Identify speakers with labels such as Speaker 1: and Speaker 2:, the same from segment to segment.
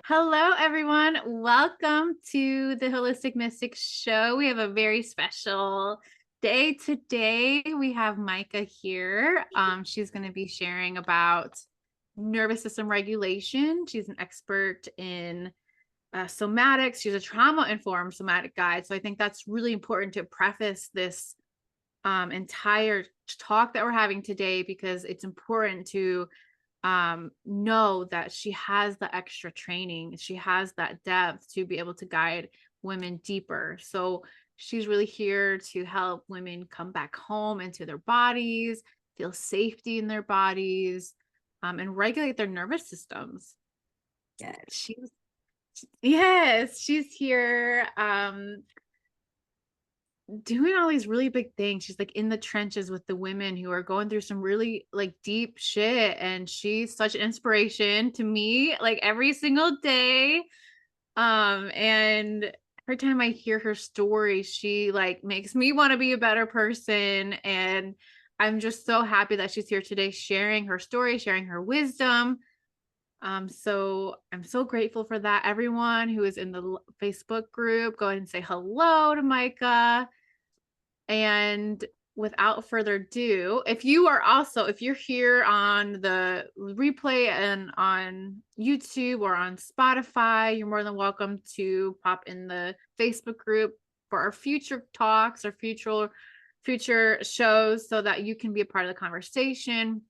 Speaker 1: Hello, everyone. Welcome to the Holistic Mystic Show. We have a very special day today. We have Mica here. She's going to be sharing about nervous system regulation. She's an expert in somatics. She's a trauma-informed somatic guide. So I think that's really important to preface this entire talk that we're having today, because it's important to know that she has the extra training, she has that depth to be able to guide women deeper. So she's really here to help women come back home into their bodies, feel safety in their bodies, and regulate their nervous systems. She's here doing all these really big things. She's like in the trenches with the women who are going through some really like deep shit, and she's such an inspiration to me, like every single day. And every time I hear her story, she like makes me want to be a better person, and I'm just so happy that she's here today sharing her story, sharing her wisdom. So I'm so grateful for that. Everyone who is in the Facebook group, go ahead and say hello to Mica. And without further ado, if you're here on the replay and on YouTube or on Spotify, you're more than welcome to pop in the Facebook group for our future talks or future shows, so that you can be a part of the conversation.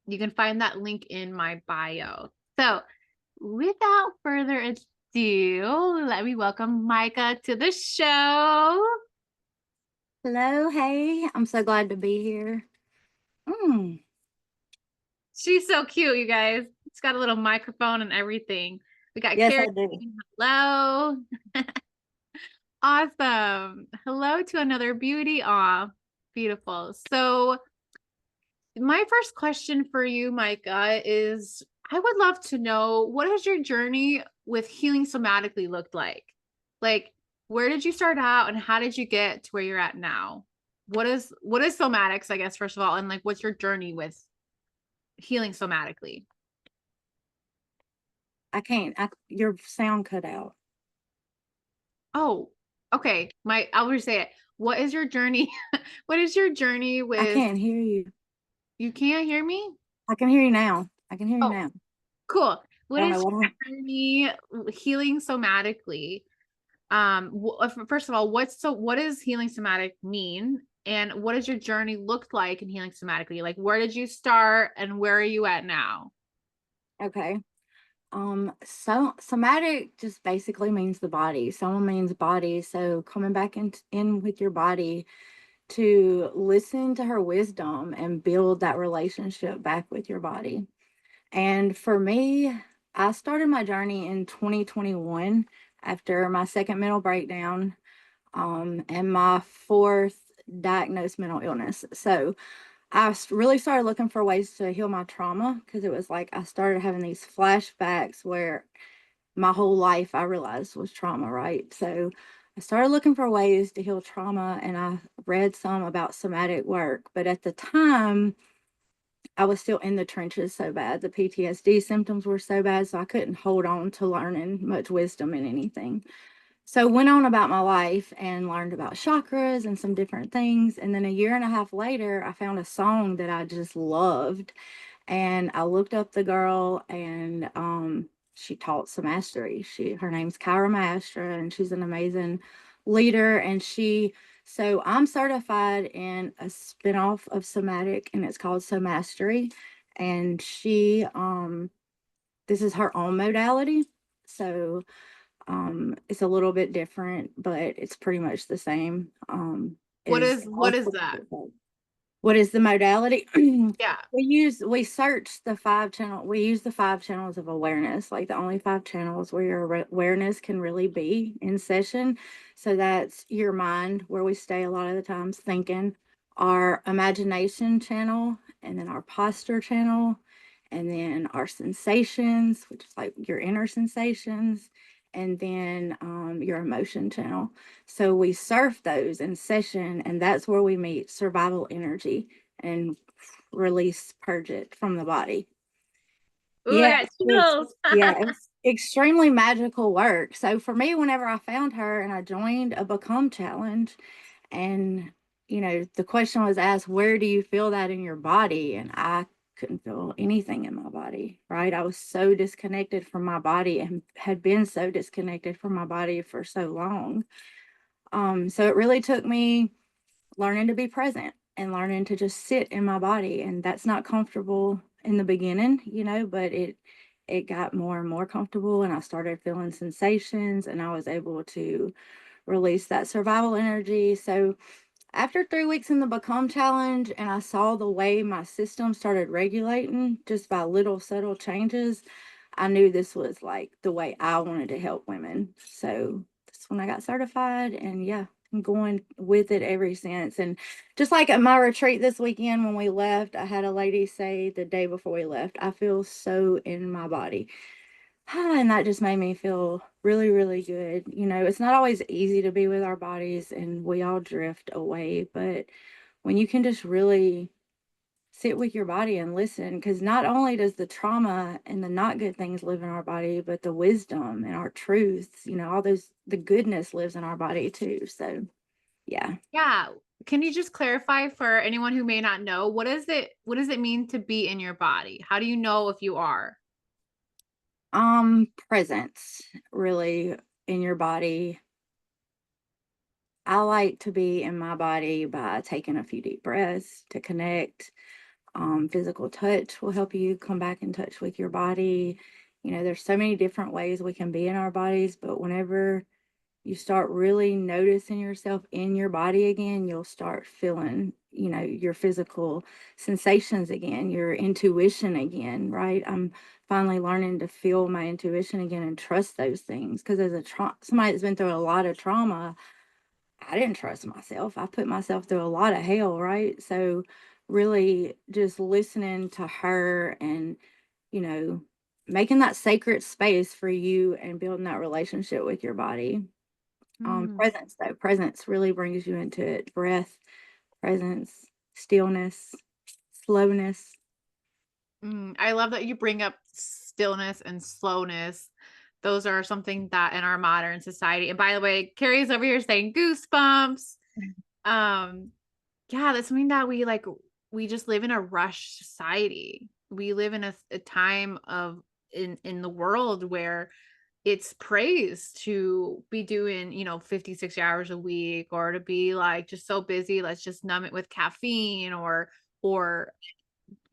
Speaker 1: You can find that link in my bio. So without further ado, let me welcome Mica to the show.
Speaker 2: Hello, hey, I'm so glad to be here.
Speaker 1: She's so cute, you guys. It's got a little microphone and everything. We got
Speaker 2: Yes,
Speaker 1: Carrie.
Speaker 2: I do.
Speaker 1: Hello. Awesome. Hello to another beauty. Aw, beautiful. So my first question for you, Mica, is I would love to know, what has your journey with healing somatically looked like? Like, where did you start out and how did you get to where you're at now? What is somatics, I guess, first of all, and like what's your journey with healing somatically?
Speaker 2: I can't. Your sound cut out.
Speaker 1: Oh, okay. I'll just say it. What is your journey? What is your journey
Speaker 2: I
Speaker 1: with?
Speaker 2: can't hear you.
Speaker 1: You can't hear me?
Speaker 2: I can hear you now. I can hear you
Speaker 1: Oh,
Speaker 2: now.
Speaker 1: cool.
Speaker 2: I
Speaker 1: What
Speaker 2: don't know
Speaker 1: is
Speaker 2: what happened.
Speaker 1: your journey healing somatically? First of all, what does healing somatic mean? And what does your journey look like in healing somatically? Like, where did you start and where are you at now?
Speaker 2: Okay. So somatic just basically means the body. Soma means body. So coming back in with your body to listen to her wisdom and build that relationship back with your body. And for me, I started my journey in 2021 after my second mental breakdown, and my fourth diagnosed mental illness. So really started looking for ways to heal my trauma, because it was like I started having these flashbacks where my whole life I realized was trauma, right? So I started looking for ways to heal trauma, and I read some about somatic work. But at the time, I was still in the trenches so bad. The PTSD symptoms were so bad, so I couldn't hold on to learning much wisdom in anything. So went on about my life and learned about chakras and some different things. And then a year and a half later, I found a song that I just loved. And I looked up the girl, and she taught some mastery. Her name's Kyra Maestra, and she's an amazing leader. And so I'm certified in a spinoff of somatic, and it's called So Mastery. And this is her own modality. So it's a little bit different, but it's pretty much the same.
Speaker 1: What is that?
Speaker 2: What is the modality?
Speaker 1: Yeah.
Speaker 2: We search the we use the 5 channels of awareness, like the only 5 channels where your awareness can really be in session. So that's your mind, where we stay a lot of the times thinking, our imagination channel, and then our posture channel, and then our sensations, which is like your inner sensations, and then your emotion channel. So we surf those in session, and that's where we meet survival energy and purge it from the body.
Speaker 1: Ooh, I
Speaker 2: Yes,
Speaker 1: got chills.
Speaker 2: yes. extremely magical work. So for me, whenever I found her and I joined a Become Challenge, and the question was asked, where do you feel that in your body? And I couldn't feel anything in my body, right? I was so disconnected from my body and had been so disconnected from my body for so long. So it really took me learning to be present and learning to just sit in my body. And that's not comfortable in the beginning, but it got more and more comfortable, and I started feeling sensations, and I was able to release that survival energy. So after 3 weeks in the Become Challenge, and I saw the way my system started regulating just by little subtle changes, I knew this was like the way I wanted to help women. So that's when I got certified, and yeah, I'm going with it ever since. And just like at my retreat this weekend when we left, I had a lady say the day before we left, I feel so in my body. And that just made me feel really, really good. It's not always easy to be with our bodies, and we all drift away, but when you can just really sit with your body and listen, because not only does the trauma and the not good things live in our body, but the wisdom and our truths, all those, the goodness lives in our body too. So yeah.
Speaker 1: Yeah. Can you just clarify for anyone who may not know, what does it mean to be in your body? How do you know if you are?
Speaker 2: Presence really in your body. I like to be in my body by taking a few deep breaths to connect. Physical touch will help you come back in touch with your body. There's so many different ways we can be in our bodies, but whenever you start really noticing yourself in your body again, you'll start feeling, your physical sensations again, your intuition again, right? I'm finally learning to feel my intuition again and trust those things, because as somebody that's been through a lot of trauma, I didn't trust myself. I put myself through a lot of hell, right? So really just listening to her and, you know, making that sacred space for you and building that relationship with your body.
Speaker 1: Mm.
Speaker 2: Presence though, presence really brings you into it. Breath, presence, stillness, slowness.
Speaker 1: I love that you bring up stillness and slowness. Those are something that in our modern society, and by the way, Carrie's over here saying goosebumps. Um, yeah, that's something that we just live in a rush society. We live in a time of in the world where it's praised to be doing, 56 hours a week, or to be like just so busy, let's just numb it with caffeine, or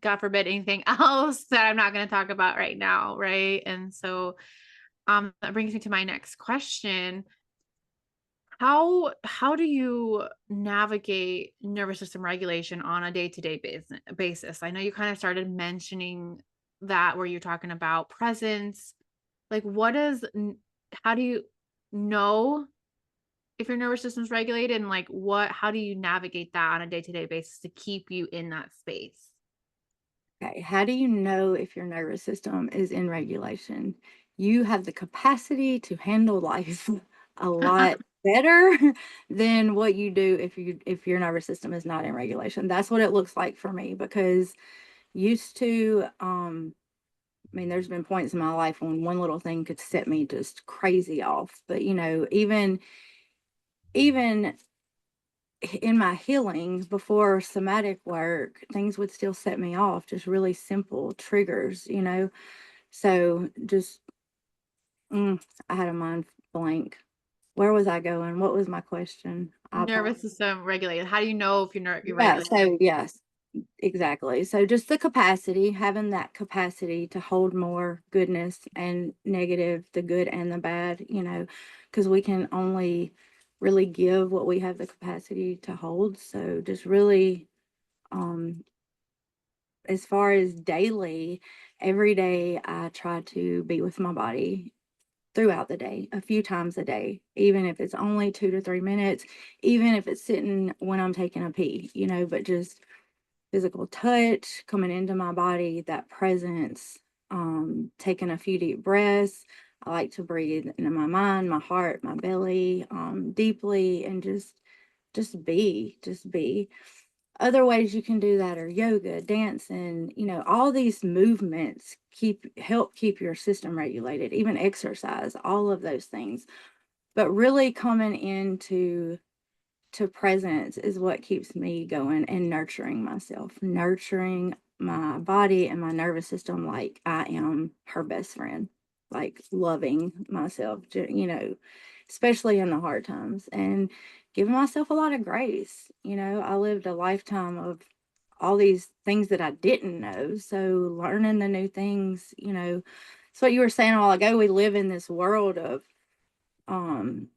Speaker 1: God forbid anything else that I'm not going to talk about right now, right? And so that brings me to my next question. How do you navigate nervous system regulation on a day-to-day basis? I know you kind of started mentioning that, where you're talking about presence. Like how do you know if your nervous system's regulated, and how do you navigate that on a day-to-day basis to keep you in that space?
Speaker 2: Okay, how do you know if your nervous system is in regulation? You have the capacity to handle life a lot better than what you do if your nervous system is not in regulation. That's what it looks like for me, because used to there's been points in my life when one little thing could set me just crazy off. But even in my healing before somatic work, things would still set me off, just really simple triggers. So just, I had a mind blank. Where was I going? What was my question? I
Speaker 1: Nervous
Speaker 2: apologize.
Speaker 1: system regulated. How do you know if you're
Speaker 2: Yeah,
Speaker 1: regulated?
Speaker 2: so yes, exactly. So just the capacity, having that capacity to hold more goodness and negative, the good and the bad, because we can only really give what we have the capacity to hold. So just really, um, as far as daily, every day I try to be with my body throughout the day, a few times a day, even if it's only 2 to 3 minutes, even if it's sitting when I'm taking a pee, but just physical touch coming into my body, that presence, taking a few deep breaths. I like to breathe into my mind, my heart, my belly, deeply, and just be. other ways you can do that are yoga, dancing, all these movements help keep your system regulated, even exercise, all of those things. But really coming into presence is what keeps me going, and nurturing myself, nurturing my body and my nervous system like I am her best friend, like loving myself, especially in the hard times, and giving myself a lot of grace. I lived a lifetime of all these things that I didn't know. So learning the new things, it's what you were saying a while ago. We live in this world of um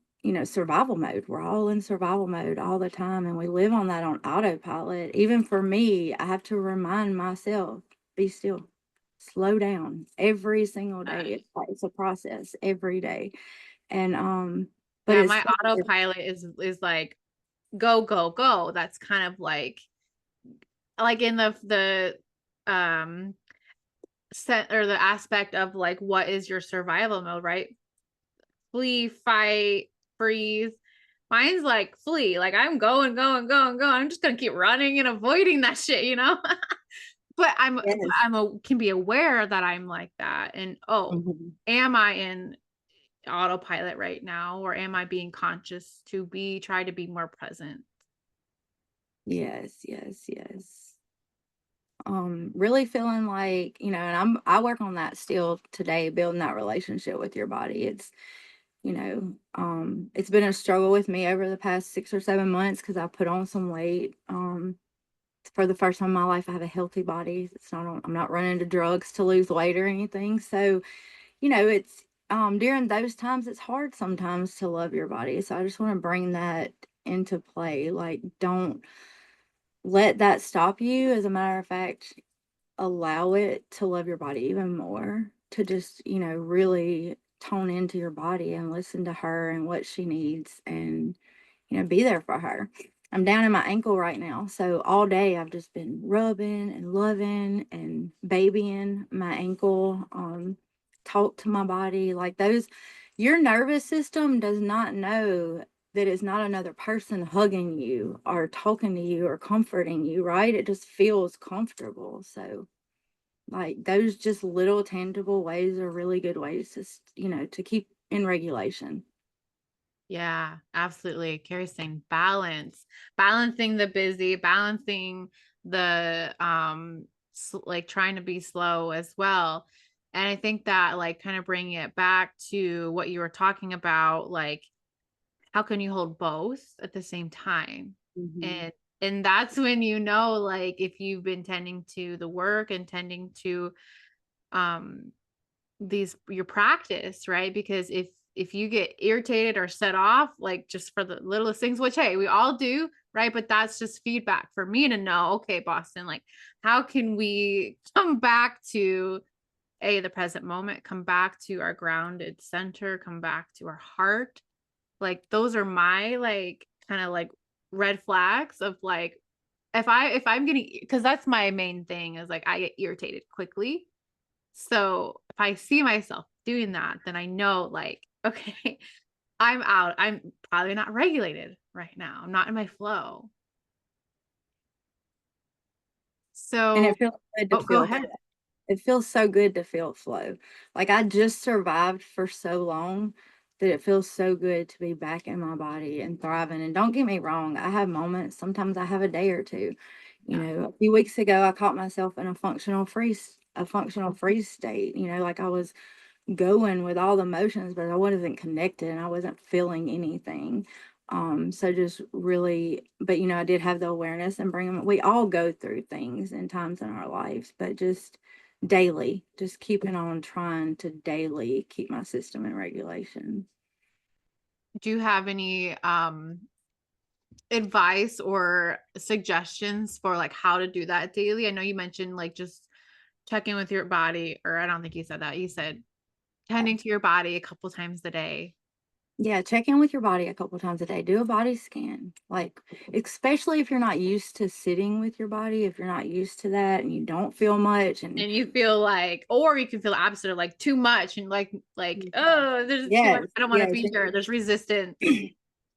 Speaker 2: survival mode. We're all in survival mode all the time, and we live on that on autopilot. Even for me, I have to remind myself, be still, slow down every single day. It's a process every day. And but
Speaker 1: Yeah,
Speaker 2: it's
Speaker 1: my autopilot is like go, go, go. That's kind of like in the set or the aspect of like what is your survival mode, right? Flee, fight, freeze. Mine's like flee. Like I'm going, going, going, going. I'm just gonna keep running and avoiding that shit, you know? But
Speaker 2: yes.
Speaker 1: can be aware that I'm like that. And
Speaker 2: Mhm.
Speaker 1: am I in autopilot right now, or am I being conscious to try to be more present?
Speaker 2: Yes, yes, yes. Really feeling like, and I work on that still today, building that relationship with your body. It's been a struggle with me over the past 6 or 7 months because I put on some weight. For the first time in my life, I have a healthy body. I'm not running to drugs to lose weight or anything. So, it's during those times it's hard sometimes to love your body. So I just want to bring that into play. Like, don't let that stop you. As a matter of fact, allow it to love your body even more, to just, really tone into your body and listen to her and what she needs, and, be there for her. I'm down in my ankle right now. So all day I've just been rubbing and loving and babying my ankle, talk to my body like those. Your nervous system does not know that it's not another person hugging you or talking to you or comforting you, right? It just feels comfortable. So, like, those just little tangible ways are really good ways to keep in regulation.
Speaker 1: Yeah, absolutely. Carrie's saying balance, balancing the busy, balancing the like trying to be slow as well. And I think that like kind of bringing it back to what you were talking about, like how can you hold both at the same time?
Speaker 2: Mhm.
Speaker 1: And that's when like if you've been tending to the work and tending to um your practice, right? Because if you get irritated or set off like just for the littlest things, which hey, we all do, right? But that's just feedback for me to know, okay, Boston, like how can we come back to the present moment, come back to our grounded center, come back to our heart. Like those are my like kind of like red flags of like if I'm getting, because that's my main thing is like I get irritated quickly. So if I see myself doing that, then I know like, okay, I'm out. I'm probably not regulated right now. I'm not in my flow.
Speaker 2: And
Speaker 1: So,
Speaker 2: it feels good to
Speaker 1: oh, go
Speaker 2: feel
Speaker 1: ahead.
Speaker 2: it feels so good to feel flow. Like, I just survived for so long that it feels so good to be back in my body and thriving. And don't get me wrong, I have moments, sometimes I have a day or two.
Speaker 1: Yeah.
Speaker 2: A few weeks ago I caught myself in a functional freeze state, like I was going with all the motions, but I wasn't connected and I wasn't feeling anything. So just really, but I did have the awareness and bring them. We all go through things and times in our lives, but just daily, just keeping on trying to daily keep my system in regulation.
Speaker 1: Do you have any advice or suggestions for like how to do that daily? I know you mentioned like just checking with your body, or I don't think you said that. You said tending to your body a couple times a day.
Speaker 2: Yeah, check in with your body a couple times a day. Do a body scan. Like, especially if you're not used to sitting with your body, if you're not used to that and you don't feel much and
Speaker 1: And you feel like, or you can feel opposite of like too much and like, oh, there's too much.
Speaker 2: yes,
Speaker 1: I don't want to
Speaker 2: yes.
Speaker 1: be here. There's resistance.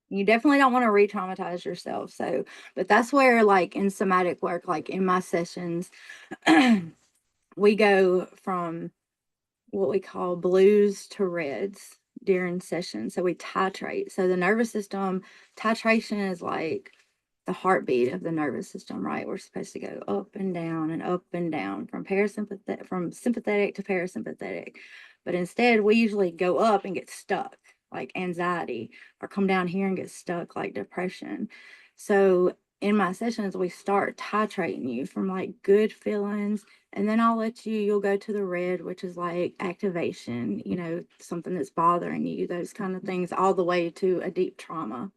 Speaker 2: You definitely don't want to re-traumatize yourself. So, but that's where, like in somatic work, like in my sessions, we go from what we call blues to reds during session. So we titrate. So the nervous system titration is like the heartbeat of the nervous system, right? We're supposed to go up and down from parasympathetic, from sympathetic to parasympathetic. But instead, we usually go up and get stuck, like anxiety, or come down here and get stuck, like depression. So in my sessions, we start titrating you from like good feelings, and then you'll go to the red, which is like activation, something that's bothering you, those kind of things, all the way to a deep trauma.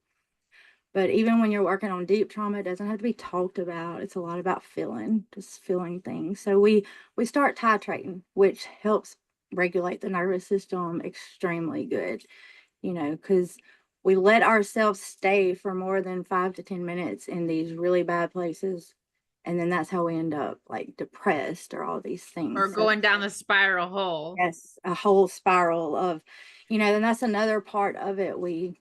Speaker 2: But even when you're working on deep trauma, it doesn't have to be talked about. It's a lot about feeling, just feeling things. So we start titrating, which helps regulate the nervous system extremely good, because we let ourselves stay for more than 5 to 10 minutes in these really bad places. And then that's how we end up like depressed or all these
Speaker 1: Or
Speaker 2: things. So
Speaker 1: going down the spiral hole.
Speaker 2: yes, a whole spiral of, and that's another part of it. We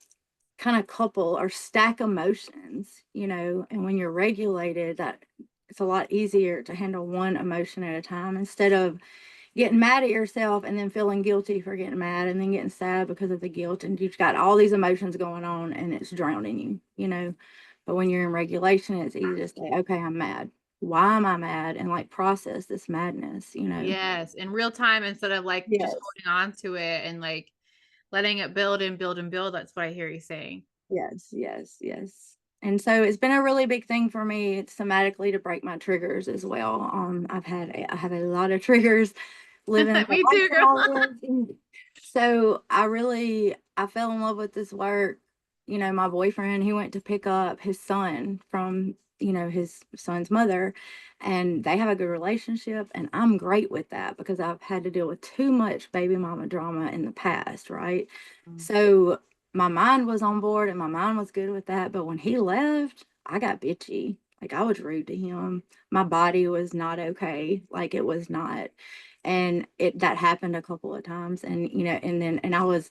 Speaker 2: kind of couple or stack emotions, and when you're regulated, that it's a lot easier to handle one emotion at a time instead of getting mad at yourself and then feeling guilty for getting mad and then getting sad because of the guilt, and you've got all these emotions going on and it's drowning you. But when you're in regulation, it's easy to say, okay, I'm mad. Why am I mad? And like process this madness.
Speaker 1: Yes, in real time instead of like just
Speaker 2: Yes.
Speaker 1: holding on to it and like letting it build and build and build. That's what I hear you saying.
Speaker 2: Yes, yes, yes. And so it's been a really big thing for me somatically to break my triggers as well. I have a lot of triggers living the
Speaker 1: Me
Speaker 2: life
Speaker 1: too,
Speaker 2: that
Speaker 1: girl.
Speaker 2: I live. So I fell in love with this work. My boyfriend, he went to pick up his son from, his son's mother, and they have a good relationship. And I'm great with that because I've had to deal with too much baby mama drama in the past, right? So my mind was on board and my mind was good with that. But when he left, I got bitchy. Like I was rude to him. My body was not okay. Like it was not. And that happened a couple of times. And, and I was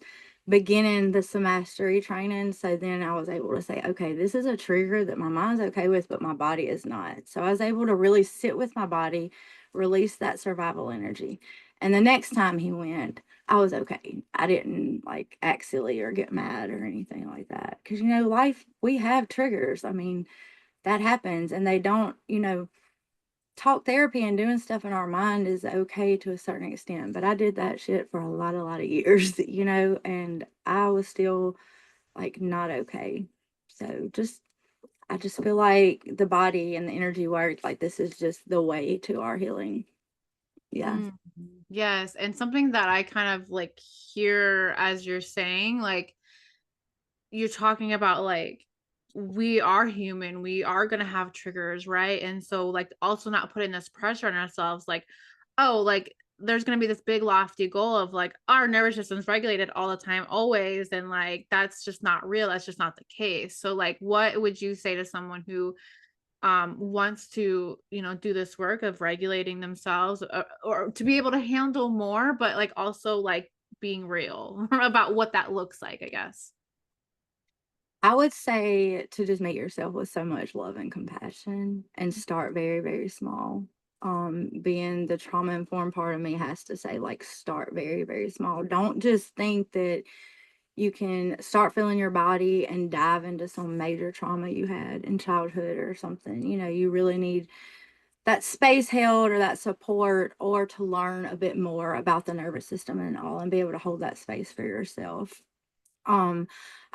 Speaker 2: beginning the mastery training. So then I was able to say, okay, this is a trigger that my mind's okay with, but my body is not. So I was able to really sit with my body, release that survival energy. And the next time he went, I was okay. I didn't like act silly or get mad or anything like that. Because, life, we have triggers. I mean, that happens, and they don't, talk therapy and doing stuff in our mind is okay to a certain extent. But I did that shit for a lot of years, and I was still like not okay. So I just feel like the body and the energy work, like this is just the way to our healing. Yeah.
Speaker 1: Mm, yes. And something that I kind of like hear as you're saying, like you're talking about like we are human, we are going to have triggers, right? And so like also not putting this pressure on ourselves like, oh, like there's going to be this big lofty goal of like our nervous system's regulated all the time always, and like that's just not real, that's just not the case. So like what would you say to someone who wants to, do this work of regulating themselves, or to be able to handle more, but like also like being real about what that looks like, I guess.
Speaker 2: I would say to just meet yourself with so much love and compassion and start very, very small. Being the trauma informed part of me has to say, like, start very, very small. Don't just think that you can start feeling your body and dive into some major trauma you had in childhood or something. You really need that space held or that support, or to learn a bit more about the nervous system and all, and be able to hold that space for yourself. um,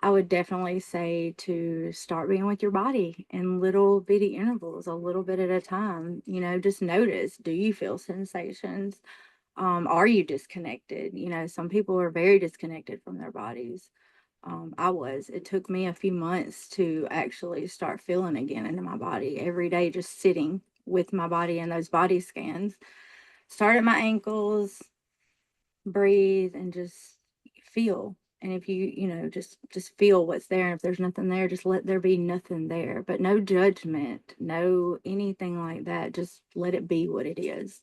Speaker 2: I would definitely say to start being with your body in little bitty intervals, a little bit at a time. Just notice, do you feel sensations? Are you disconnected? Some people are very disconnected from their bodies. I was. It took me a few months to actually start feeling again into my body every day, just sitting with my body in those body scans. Start at my ankles, breathe, and just feel. And if just feel what's there. And if there's nothing there, just let there be nothing there. But no judgment, no anything like that. Just let it be what it is.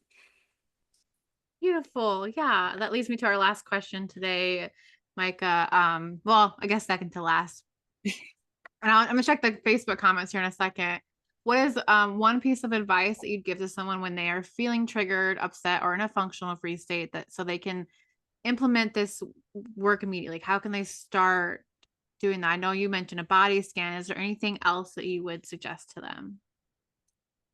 Speaker 1: Beautiful. Yeah, that leads me to our last question today, Micah. Well, I guess second to last. And I'm gonna check the Facebook comments here in a second. What is one piece of advice that you'd give to someone when they are feeling triggered, upset, or in a functional free state, that so they can implement this work immediately? Like, how can they start doing that? I know you mentioned a body scan. Is there anything else that you would suggest to them?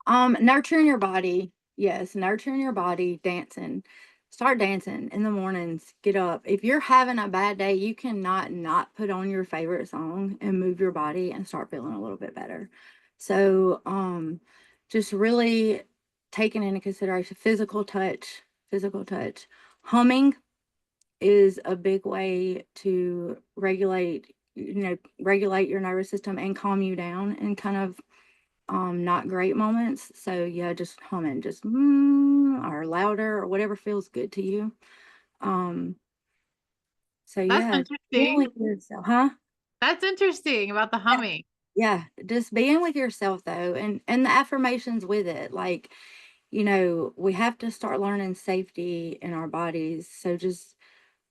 Speaker 2: Nurturing your body. Yes, nurturing your body, dancing. Start dancing in the mornings. Get up. If you're having a bad day, you cannot not put on your favorite song and move your body and start feeling a little bit better. So, just really taking into consideration physical touch. Humming is a big way to regulate your nervous system and calm you down and kind of not great moments. So yeah, just humming, just or louder or whatever feels good to you. Um, so
Speaker 1: That's
Speaker 2: yeah, being
Speaker 1: interesting.
Speaker 2: with yourself, huh?
Speaker 1: That's interesting about the
Speaker 2: Yeah,
Speaker 1: humming.
Speaker 2: yeah, just being with yourself though, and the affirmations with it. Like, we have to start learning safety in our bodies. So just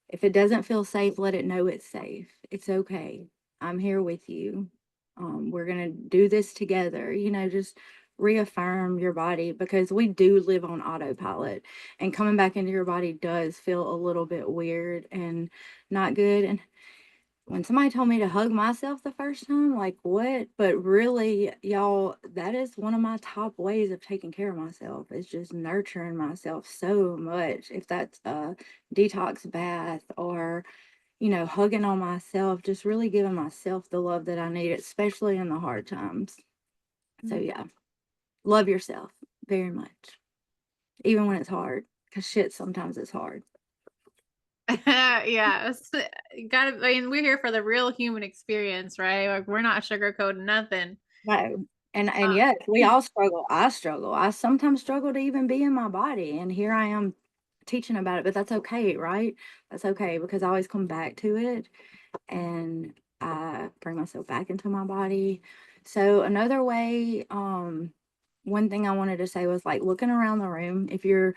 Speaker 2: if it doesn't feel safe, let it know it's safe. It's okay. I'm here with you. We're going to do this together. Just reaffirm your body because we do live on autopilot, and coming back into your body does feel a little bit weird and not good. And when somebody told me to hug myself the first time, like, what? But really, y'all, that is one of my top ways of taking care of myself, is just nurturing myself so much. If that's a detox bath or, hugging on myself, just really giving myself the love that I need, especially in the hard times. So, yeah, love yourself very much, even when it's hard, because shit, sometimes it's hard.
Speaker 1: Yes. Gotta, I mean, we're here for the real human experience, right? Like, we're not sugarcoating nothing.
Speaker 2: No. And yes, we all struggle. I struggle. I sometimes struggle to even be in my body. And here I am teaching about it, but that's okay, right? That's okay because I always come back to it and I bring myself back into my body. So another way, one thing I wanted to say was like looking around the room. If you're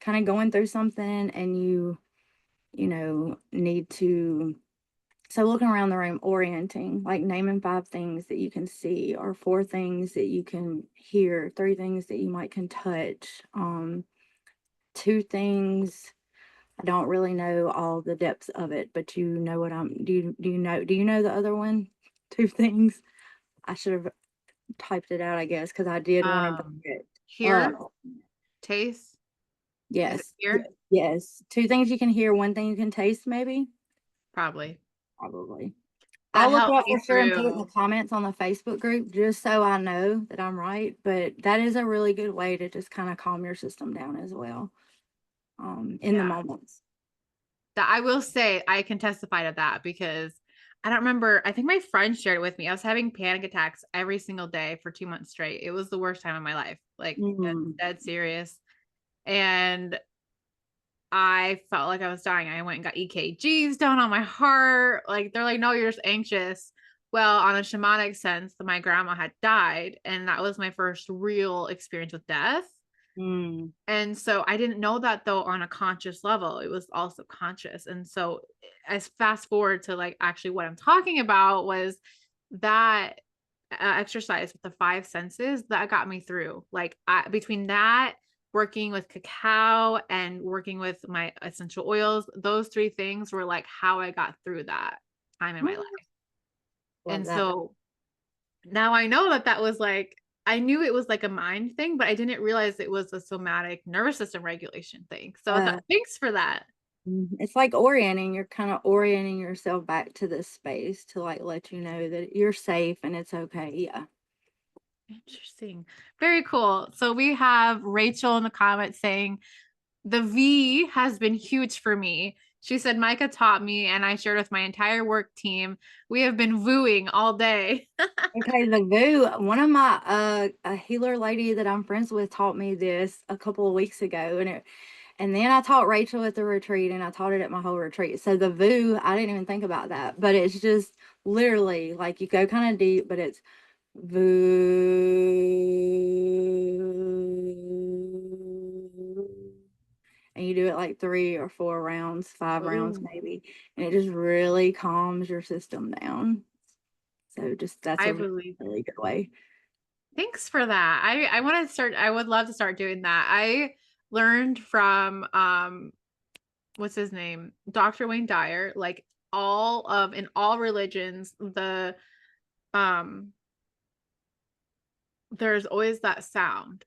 Speaker 2: kind of going through something and need to, so looking around the room, orienting, like naming 5 things that you can see, or 4 things that you can hear, 3 things that you might can touch, 2 things. I don't really know all the depths of it, but you know what I'm. Do you know the other one? 2 things. I should have typed it out, I guess, because I did want to bring
Speaker 1: Um,
Speaker 2: it
Speaker 1: Hear,
Speaker 2: up.
Speaker 1: taste. Is it
Speaker 2: Yes,
Speaker 1: here?
Speaker 2: yes. 2 things you can hear, 1 thing you can taste, maybe,
Speaker 1: Probably.
Speaker 2: probably.
Speaker 1: That
Speaker 2: I'll look it
Speaker 1: helped
Speaker 2: up
Speaker 1: me
Speaker 2: for sure and put it in the
Speaker 1: through.
Speaker 2: comments on the Facebook group just so I know that I'm right. But that is a really good way to just kind of calm your system down as well, in the
Speaker 1: Yeah.
Speaker 2: moments.
Speaker 1: That I will say I can testify to that because I don't remember. I think my friend shared it with me. I was having panic attacks every single day for 2 months straight. It was the worst time of my life, like
Speaker 2: Mm,
Speaker 1: dead serious. And I felt like I was dying. I went and got EKGs done on my heart. Like, they're like, no, you're just anxious. Well, on a shamanic sense, my grandma had died, and that was my first real experience with death.
Speaker 2: mm,
Speaker 1: And so I didn't know that though on a conscious level. It was also conscious. And so as fast forward to like actually what I'm talking about was that exercise with the 5 senses that got me through. Like, between that, working with cacao and working with my essential oils, those 3 things were like how I got through that time in my life.
Speaker 2: love
Speaker 1: And
Speaker 2: that.
Speaker 1: so now I know that that was like, I knew it was like a mind thing, but I didn't realize it was a somatic nervous system regulation thing. So
Speaker 2: Uh,
Speaker 1: thanks for that.
Speaker 2: it's like orienting. You're kind of orienting yourself back to this space to like let you know that you're safe and it's okay. Yeah.
Speaker 1: Interesting. Very cool. So we have Rachel in the comments saying, the V has been huge for me. She said, Mica taught me, and I shared with my entire work team. We have been vooing all day.
Speaker 2: Okay, the goo. One of my a healer lady that I'm friends with taught me this a couple of weeks ago, and then I taught Rachel at the retreat, and I taught it at my whole retreat. So the VU, I didn't even think about that, but it's just literally like you go kind of deep, but it's VU, and you do it like 3 or 4 rounds, 5 rounds
Speaker 1: Ooh.
Speaker 2: maybe, and it just really calms your system down. So just that's
Speaker 1: I
Speaker 2: a
Speaker 1: believe it.
Speaker 2: really good way.
Speaker 1: Thanks for that. I want to start, I would love to start doing that. I learned from what's his name? Dr. Wayne Dyer, like in all religions, um there's always that sound,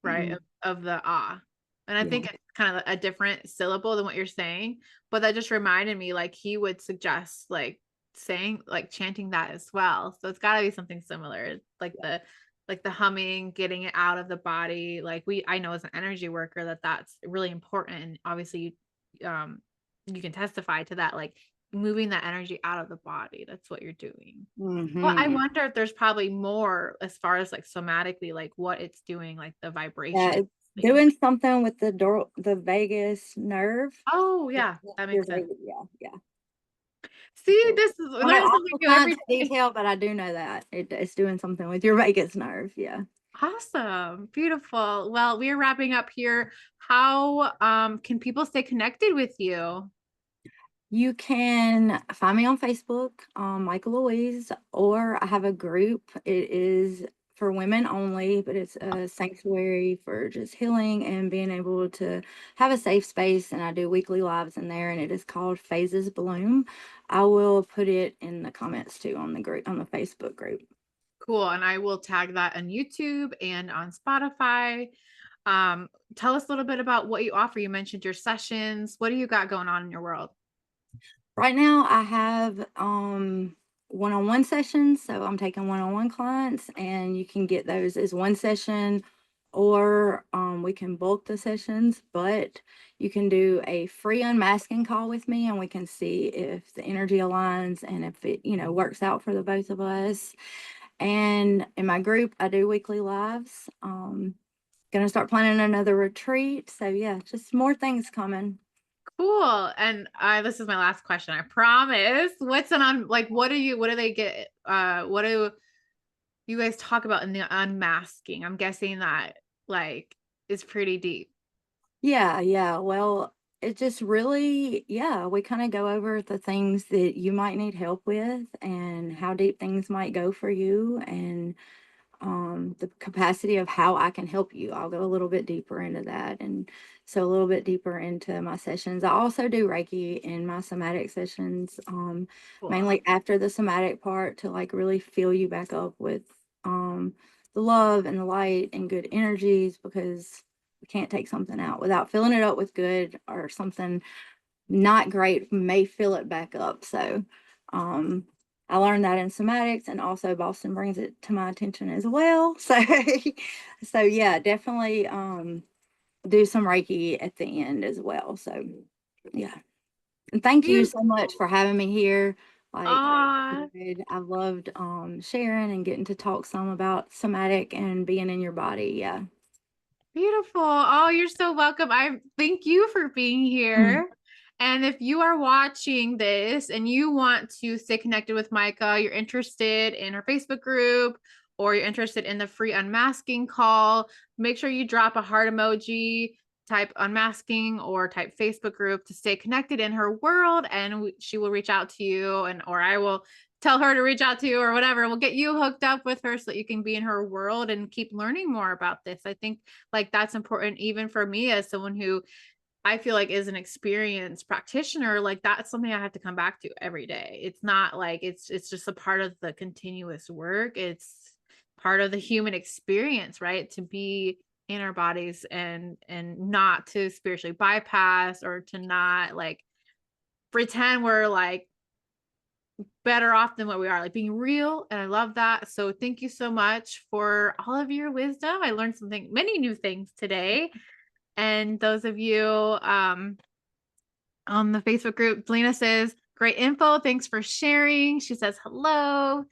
Speaker 1: right?
Speaker 2: Mhm.
Speaker 1: Of the ah. And I
Speaker 2: Yeah.
Speaker 1: think it's kind of a different syllable than what you're saying, but that just reminded me like he would suggest like saying like chanting that as well. So it's got to be something similar, like the humming, getting it out of the body. Like I know as an energy worker that that's really important. And obviously you can testify to that, like moving that energy out of the body. That's what you're doing. Well, I
Speaker 2: Hmm.
Speaker 1: wonder if there's probably more as far as like somatically, like what it's doing, like the
Speaker 2: Yeah,
Speaker 1: vibration
Speaker 2: it's
Speaker 1: thing.
Speaker 2: doing something with the vagus nerve.
Speaker 1: Oh, yeah, that
Speaker 2: Your
Speaker 1: makes sense.
Speaker 2: vagus, yeah, yeah.
Speaker 1: See,
Speaker 2: So
Speaker 1: this is
Speaker 2: I don't have
Speaker 1: learn
Speaker 2: all
Speaker 1: something
Speaker 2: the
Speaker 1: new every
Speaker 2: scientific
Speaker 1: day.
Speaker 2: detail, but I do know that it's doing something with your vagus nerve. Yeah.
Speaker 1: Awesome. Beautiful. Well, we're wrapping up here. How can people stay connected with you?
Speaker 2: You can find me on Facebook, Mica Louise, or I have a group. It is for women only, but it's a sanctuary for just healing and being able to have a safe space. And I do weekly lives in there, and it is called Phases Bloom. I will put it in the comments too on the group, on the Facebook group.
Speaker 1: Cool. And I will tag that on YouTube and on Spotify. Um, Tell us a little bit about what you offer. You mentioned your sessions. What do you got going on in your world?
Speaker 2: Right now, I have one-on-one sessions, so I'm taking one-on-one clients, and you can get those as one session, or we can bulk the sessions. But you can do a free unmasking call with me, and we can see if the energy aligns and if it works out for the both of us. And in my group, I do weekly lives. Gonna start planning another retreat, so yeah, just more things coming.
Speaker 1: Cool. And this is my last question, I promise. What's an on like what do they get? What do you guys talk about in the unmasking? I'm guessing that like is pretty deep.
Speaker 2: Yeah, yeah. Well, it just really, yeah, we kind of go over the things that you might need help with and how deep things might go for you, and the capacity of how I can help you. I'll go a little bit deeper into that. And so a little bit deeper into my sessions. I also do Reiki in my somatic sessions,
Speaker 1: Cool.
Speaker 2: mainly after the somatic part to like really fill you back up with the love and the light and good energies, because we can't take something out without filling it up with good, or something not great may fill it back up. So um I learned that in somatics, and also Boston brings it to my attention as well. So so yeah, definitely do some Reiki at the end as well. So yeah. And thank you so much
Speaker 1: Beautiful.
Speaker 2: for having me here. Like
Speaker 1: Ah,
Speaker 2: I've loved sharing and getting to talk some about somatic and being in your body. Yeah.
Speaker 1: beautiful. Oh, you're so welcome. I thank you for being
Speaker 2: Mm.
Speaker 1: here. And if you are watching this and you want to stay connected with Mica, you're interested in her Facebook group, or you're interested in the free unmasking call, make sure you drop a heart emoji, type unmasking, or type Facebook group to stay connected in her world. And she will reach out to you, or I will tell her to reach out to you, or whatever. We'll get you hooked up with her so that you can be in her world and keep learning more about this. I think like that's important even for me as someone who I feel like is an experienced practitioner. Like that's something I have to come back to every day. It's not like it's just a part of the continuous work. It's part of the human experience, right? To be in our bodies and not to spiritually bypass, or to not like pretend we're like better off than what we are, like being real. And I love that. So thank you so much for all of your wisdom. I learned many new things today. And those of you on the Facebook group, Lena says, great info. Thanks for sharing. She says, hello.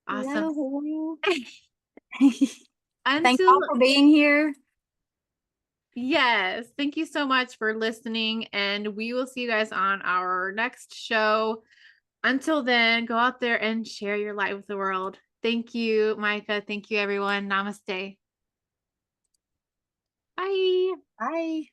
Speaker 1: Awesome.
Speaker 2: Hello, hello. Thank
Speaker 1: Until,
Speaker 2: y'all for being here.
Speaker 1: yes, thank you so much for listening. And we will see you guys on our next show. Until then, go out there and share your light with the world. Thank you, Mica. Thank you, everyone. Namaste. Bye.
Speaker 2: Bye.